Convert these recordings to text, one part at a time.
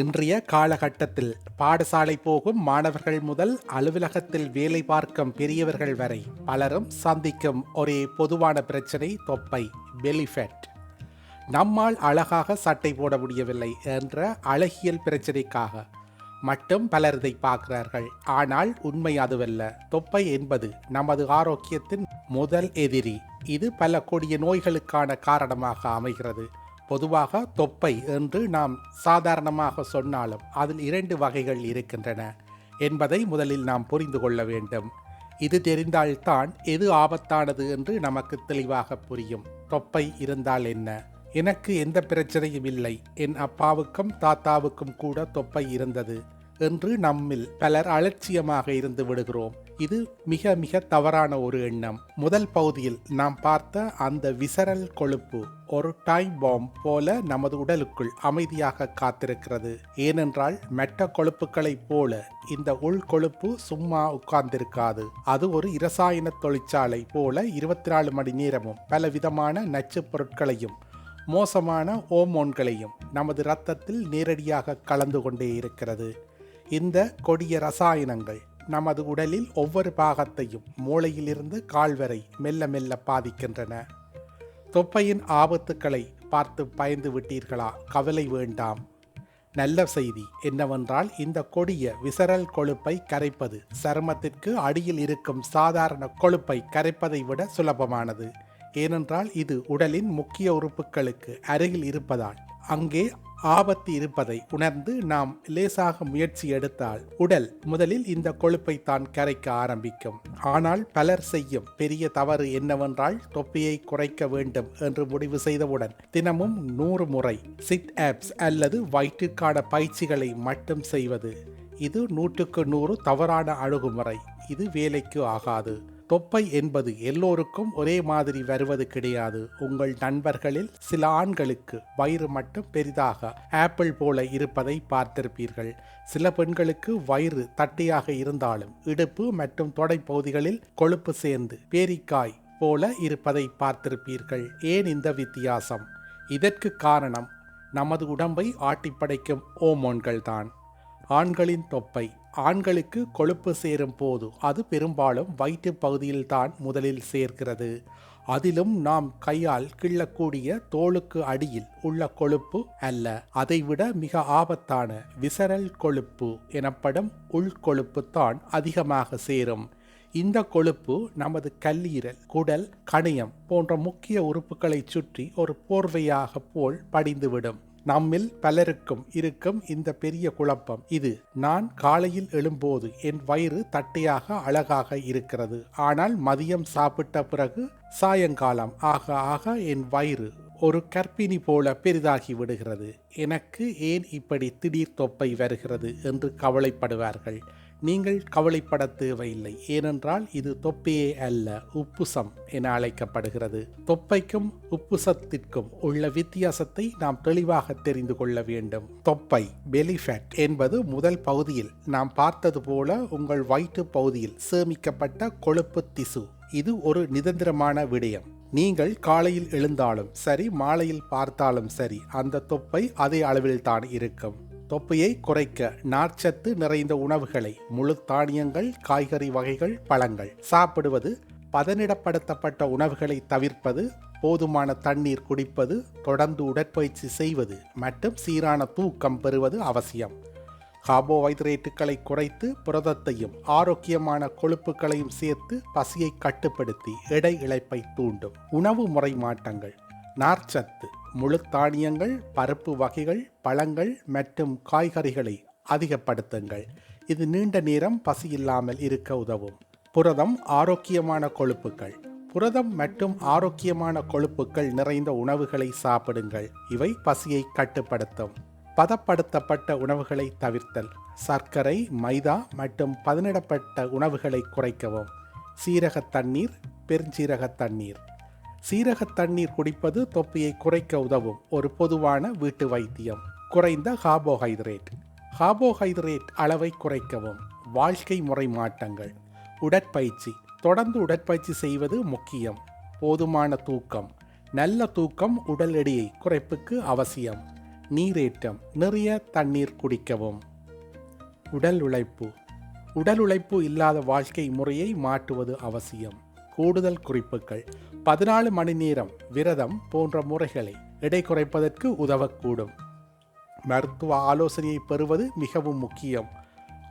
இன்றைய காலகட்டத்தில் பாடசாலை போகும் மாணவர்கள் முதல் அலுவலகத்தில் வேலை பார்க்கும் பெரியவர்கள் வரை பலரும் சந்திக்கும் ஒரே பொதுவான பிரச்சனை தொப்பை, பெலிஃபேட். நம்மால் அழகாக சட்டை போட முடியவில்லை என்ற அழகியல் பிரச்சனைக்காக மட்டும் பலர் இதை பார்க்கிறார்கள். ஆனால் உண்மை அதுவல்ல. தொப்பை என்பது நமது ஆரோக்கியத்தின் முதல் எதிரி. இது பல கொடிய நோய்களுக்கான காரணமாக அமைகிறது. பொதுவாக தொப்பை என்று நாம் சாதாரணமாக சொன்னாலும் அதில் 2 வகைகள் இருக்கின்றன என்பதை முதலில் நாம் புரிந்து கொள்ள வேண்டும். இது தெரிந்தால்தான் எது ஆபத்தானது என்று நமக்கு தெளிவாக புரியும். தொப்பை இருந்தால் என்ன? எனக்கு எந்த பிரச்சனையும் இல்லை, என் அப்பாவுக்கும் தாத்தாவுக்கும் கூட தொப்பை இருந்தது என்று நம்மில் பலர் அலட்சியமாக இருந்து விடுகிறோம். இது மிக மிக தவறான ஒரு எண்ணம். முதல் பகுதியில் நாம் பார்த்த அந்த விசரல் கொழுப்பு ஒரு டைம் பாம் போல நமது உடலுக்குள் அமைதியாக காத்திருக்கிறது. ஏனென்றால் மற்ற கொழுப்புகளைப் போல இந்த உள் கொழுப்பு சும்மா உட்கார்ந்திருக்காது. அது ஒரு இரசாயன தொழிற்சாலை போல 24 மணி நேரமும் பல விதமான நச்சுப் பொருட்களையும் மோசமான ஹோமோன்களையும் நமது இரத்தத்தில் நேரடியாக கலந்து கொண்டே இருக்கிறது. இந்த கொடிய ரசாயனங்கள் நமது உடலில் ஒவ்வொரு பாகத்தையும் மூளையிலிருந்து கால் வரை மெல்ல மெல்ல பாதிக்கின்றன. தொப்பையின் ஆபத்துக்களை பார்த்து பயந்து விட்டீர்களா? கவலை வேண்டாம். நல்ல செய்தி என்னவென்றால் இந்த கொடிய விசரல் கொழுப்பை கரைப்பது சருமத்திற்கு அடியில் இருக்கும் சாதாரண கொழுப்பை கரைப்பதை விட சுலபமானது. ஏனென்றால் இது உடலின் முக்கிய உறுப்புகளுக்கு அருகில் இருப்பதால் அங்கே ஆபத்து இருப்பதை உணர்ந்து நாம் லேசாக முயற்சி எடுத்தால் உடல் முதலில் இந்த கொழுப்பை தான் கரைக்க ஆரம்பிக்கும். ஆனால் பலர் செய்யும் பெரிய தவறு என்னவென்றால் தொப்பையை குறைக்க வேண்டும் என்று முடிவு செய்தவுடன் தினமும் 100 முறை சிட் ஆப்ஸ் அல்லது வயிற்றுக்கான பயிற்சிகளை மட்டும் செய்வது. இது 100க்கு 100 தவறான அணுகுமுறை. இது வேலைக்கு ஆகாது. தொப்பை என்பது எல்லோருக்கும் ஒரே மாதிரி வருவது கிடையாது. உங்கள் நண்பர்களில் சில ஆண்களுக்கு வயிறு மட்டும் பெரிதாக ஆப்பிள் போல இருப்பதை பார்த்திருப்பீர்கள். சில பெண்களுக்கு வயிறு தட்டையாக இருந்தாலும் இடுப்பு மற்றும் தொடை பகுதிகளில் கொழுப்பு சேர்ந்து பேரிக்காய் போல இருப்பதை பார்த்திருப்பீர்கள். ஏன் இந்த வித்தியாசம்? இதற்கு காரணம் நமது உடம்பை ஆட்டிப்படைக்கும் ஹோமோன்கள் தான். ஆண்களின் தொப்பை ஆண்களுக்கு கொழுப்பு சேரும் போது அது பெரும்பாலும் வயிற்று பகுதியில் தான் முதலில் சேர்க்கிறது. அதிலும் நாம் கையால் கிள்ளக்கூடிய தோலுக்கு அடியில் உள்ள கொழுப்பு அல்ல. அதைவிட மிக ஆபத்தான விசரல் கொழுப்பு எனப்படும் உள்கொழுப்பு தான் அதிகமாக சேரும். இந்த கொழுப்பு நமது கல்லீரல், குடல், கணையம் போன்ற முக்கிய உறுப்புகளை சுற்றி ஒரு போர்வையாக போல் படிந்துவிடும். நம்மில் பலருக்கும் இருக்கும் இந்த பெரிய குழப்பம் இது. நான் காலையில் எழும்போது என் வயிறு தட்டையாக அழகாக இருக்கிறது. ஆனால் மதியம் சாப்பிட்ட பிறகு சாயங்காலம் ஆக ஆக என் வயிறு ஒரு கர்ப்பிணி போல பெரிதாகி விடுகிறது. எனக்கு ஏன் இப்படி திடீர் தொப்பை வருகிறது என்று கவலைப்படுவார்கள். நீங்கள் கவலைப்பட தேவையில்லை. ஏனென்றால் இது தொப்பையே அல்ல, உப்புசம் என அழைக்கப்படுகிறது. தொப்பைக்கும் உப்புசத்திற்கும் உள்ள வித்தியாசத்தை நாம் தெளிவாக தெரிந்து கொள்ள வேண்டும். தொப்பை, பெலிஃபேட் என்பது முதல் பகுதியில் நாம் பார்த்தது போல உங்கள் வயிற்று பகுதியில் சேமிக்கப்பட்ட கொழுப்பு திசு. இது ஒரு நிரந்தரமான விடயம். நீங்கள் காலையில் எழுந்தாலும் சரி, மாலையில் பார்த்தாலும் சரி, அந்த தொப்பை அதே அளவில் தான் இருக்கும். தொப்பையை குறைக்க நார்ச்சத்து நிறைந்த உணவுகளை, முழு தானியங்கள், காய்கறி வகைகள், பழங்கள் சாப்பிடுவது, பதனிடப்படுத்தப்பட்ட உணவுகளை தவிர்ப்பது, போதுமான தண்ணீர் குடிப்பது, தொடர்ந்து உடற்பயிற்சி செய்வது மற்றும் சீரான தூக்கம் பெறுவது அவசியம். கார்போஹைட்ரேட்டுகளை குறைத்து புரதத்தையும் ஆரோக்கியமான கொழுப்புகளையும் சேர்த்து பசியை கட்டுப்படுத்தி எடை இழப்பை தூண்டும் உணவு முறை மாற்றங்கள். நார்ச்சத்து, முழு தானியங்கள், பருப்பு வகைகள், பழங்கள் மற்றும் காய்கறிகளை அதிகப்படுத்துங்கள். இது நீண்ட நேரம் பசி இல்லாமல் இருக்க உதவும். புரதம், ஆரோக்கியமான கொழுப்புகள். புரதம் மற்றும் ஆரோக்கியமான கொழுப்புகள் நிறைந்த உணவுகளை சாப்பிடுங்கள். இவை பசியை கட்டுப்படுத்தும். பதப்படுத்தப்பட்ட உணவுகளை தவிர்த்தல். சர்க்கரை, மைதா மற்றும் பதனிடப்பட்ட உணவுகளை குறைக்கவும். சீரக தண்ணீர், பெருஞ்சீரக தண்ணீர். சீரக தண்ணீர் குடிப்பது தொப்பையை குறைக்க உதவும் ஒரு பொதுவான வீட்டு வைத்தியம். குறைந்த கார்போஹைட்ரேட். கார்போஹைட்ரேட் அளவை குறைக்கவும். வாழ்க்கை முறை மாற்றங்கள். உடற்பயிற்சி. தொடர்ந்து உடற்பயிற்சி செய்வது முக்கியம். போதுமான தூக்கம். நல்ல தூக்கம் உடல் எடையை குறைப்புக்கு அவசியம். நீரேற்றம், நிறைய தண்ணீர் குடிக்கவும். உடல் உழைப்பு. உடல் உழைப்பு இல்லாத வாழ்க்கை முறையை மாற்றுவது அவசியம். கூடுதல் குறிப்புகள்: 14 மணி நேரம் விரதம் போன்ற முறைகளை எடை குறைப்பதற்கு உதவக்கூடும். மருத்துவ ஆலோசனையை பெறுவது மிகவும் முக்கியம்.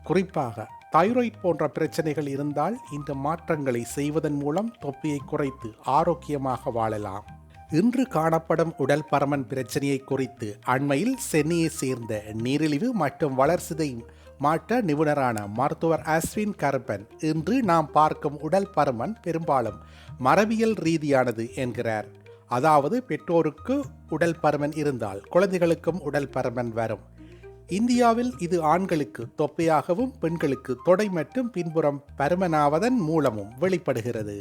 குறிப்பாக தைராய்டு போன்ற பிரச்சனைகள் இருந்தால் இந்த மாற்றங்களை செய்வதன் மூலம் தொப்பியை குறைத்து ஆரோக்கியமாக வாழலாம். இன்று காணப்படும் உடல் பருமன் பிரச்சனையை குறித்து அண்மையில் சென்னையை சேர்ந்த நீரிழிவு மற்றும் வளர்சிதை மாற்ற நிபுணரான மருத்துவர் அஸ்வின் கருப்பன் இன்று நாம் பார்க்கும் உடல் பருமன் பெரும்பாலும் மரபியல் ரீதியானது என்கிறார். அதாவது பெற்றோருக்கு உடல் பருமன் இருந்தால் குழந்தைகளுக்கும் உடல் பருமன் வரும். இந்தியாவில் இது ஆண்களுக்கு தொப்பையாகவும் பெண்களுக்கு தொடை மற்றும் பின்புறம் பருமனாவதன் மூலமும் வெளிப்படுகிறது.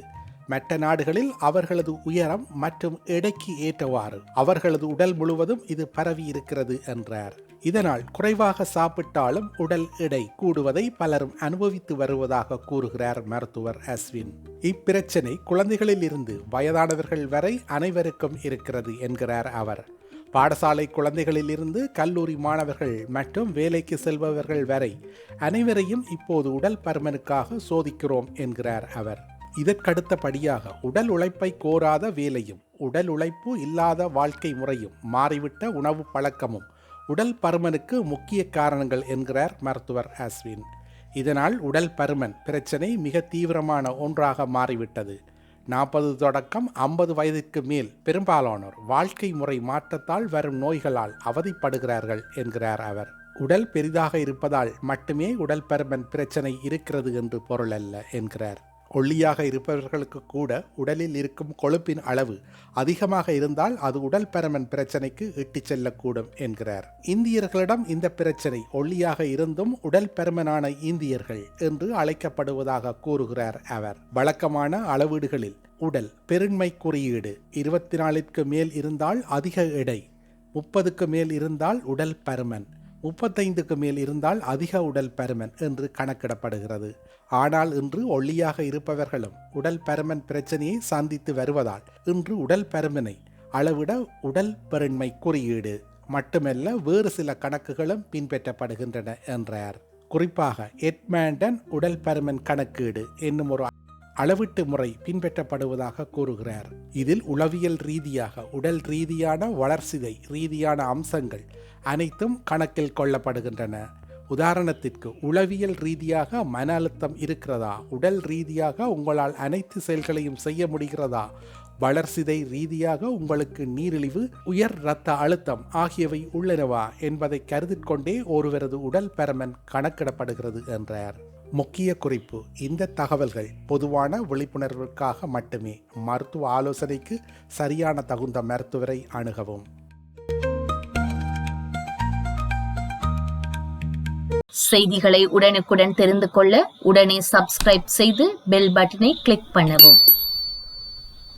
மற்ற நாடுகளில் அவர்களது உயரம் மற்றும் எடைக்கு ஏற்றவாறு அவர்களது உடல் முழுவதும் இது பரவி இருக்கிறது என்றார். இதனால் குறைவாக சாப்பிட்டாலும் உடல் எடை கூடுவதை பலரும் அனுபவித்து வருவதாக கூறுகிறார் மருத்துவர் அஸ்வின். இப்பிரச்சனை குழந்தைகளில் இருந்து வயதானவர்கள் வரை அனைவருக்கும் இருக்கிறது என்கிறார் அவர். பாடசாலை குழந்தைகளில் இருந்து கல்லூரி மாணவர்கள் மற்றும் வேலைக்கு செல்பவர்கள் வரை அனைவரையும் இப்போது உடல் பருமனுக்காக சோதிக்கிறோம் என்கிறார் அவர். இதற்கடுத்தபடியாக உடல் உழைப்பை கோராத வேலையும் உடல் உழைப்பு இல்லாத வாழ்க்கை முறையும் மாறிவிட்ட உணவு பழக்கமும் உடல் பருமனுக்கு முக்கிய காரணங்கள் என்கிறார் மருத்துவர் அஸ்வின். இதனால் உடல் பருமன் பிரச்சனை மிக தீவிரமான ஒன்றாக மாறிவிட்டது. 40 தொடக்கம் 50 வயதிற்கு மேல் பெரும்பாலானோர் வாழ்க்கை முறை மாற்றத்தால் வரும் நோய்களால் அவதிப்படுகிறார்கள் என்கிறார் அவர். உடல் பெரிதாக இருப்பதால் மட்டுமே உடல் பருமன் பிரச்சனை இருக்கிறது என்று பொருள் அல்ல என்கிறார். ஒல்லியாக இருப்பவர்களுக்கு கூட உடலில் இருக்கும் கொழுப்பின் அளவு அதிகமாக இருந்தால் அது உடல் பருமன் பிரச்சனைக்கு இட்டுச் செல்லக்கூடும் என்கிறார். இந்தியர்களிடம் இந்த பிரச்சனை ஒல்லியாக இருந்தும் உடல் பருமனான இந்தியர்கள் என்று அழைக்கப்படுவதாக கூறுகிறார் அவர். வழக்கமான அளவீடுகளில் உடல் பெருண்மை குறியீடு 24க்கு மேல் இருந்தால் அதிக எடை, 30க்கு மேல் இருந்தால் உடல் பருமன், 35க்கு மேல் இருந்தால் அதிக உடல் பருமன் என்று கணக்கிடப்படுகிறது. ஆனால் இன்று ஒல்லியாக இருப்பவர்களும் உடல் பருமன் பிரச்சனையை சந்தித்து வருவதால் இன்று உடல் பருமனை அளவிட உடல் பெருண்மை குறியீடு மட்டுமல்ல வேறு சில கணக்குகளும் பின்பற்றப்படுகின்றன என்றார். குறிப்பாக எட்மேண்டன் உடல் பருமன் கணக்கீடு என்னும் ஒரு அளவீட்டு முறை பின்பற்றப்படுவதாக கூறுகிறார். இதில் உளவியல் ரீதியாக உடல் ரீதியான வளர்சிதை ரீதியான அம்சங்கள் அனைத்தும் கணக்கில் கொள்ளப்படுகின்றன. உதாரணத்திற்கு உளவியல் ரீதியாக மன அழுத்தம் இருக்கிறதா, உடல் ரீதியாக உங்களால் அனைத்து செயல்களையும் செய்ய முடிகிறதா, வளர்சிதை ரீதியாக உங்களுக்கு நீரிழிவு, உயர் இரத்த அழுத்தம் ஆகியவை உள்ளனவா என்பதை கருத்தில் கொண்டே ஒருவரது உடல் பருமன் கணக்கிடப்படுகிறது என்றார். முக்கிய குறிப்பு: இந்த தகவல்கள் பொதுவான விழிப்புணர்வுக்காக மட்டுமே. மருத்துவ ஆலோசனைக்கு சரியான தகுந்த மருத்துவரை அணுகவும். செய்திகளை உடனுக்குடன் தெரிந்து கொள்ள உடனே சப்ஸ்கிரைப் செய்து பெல் பட்டனை கிளிக் பண்ணவும்.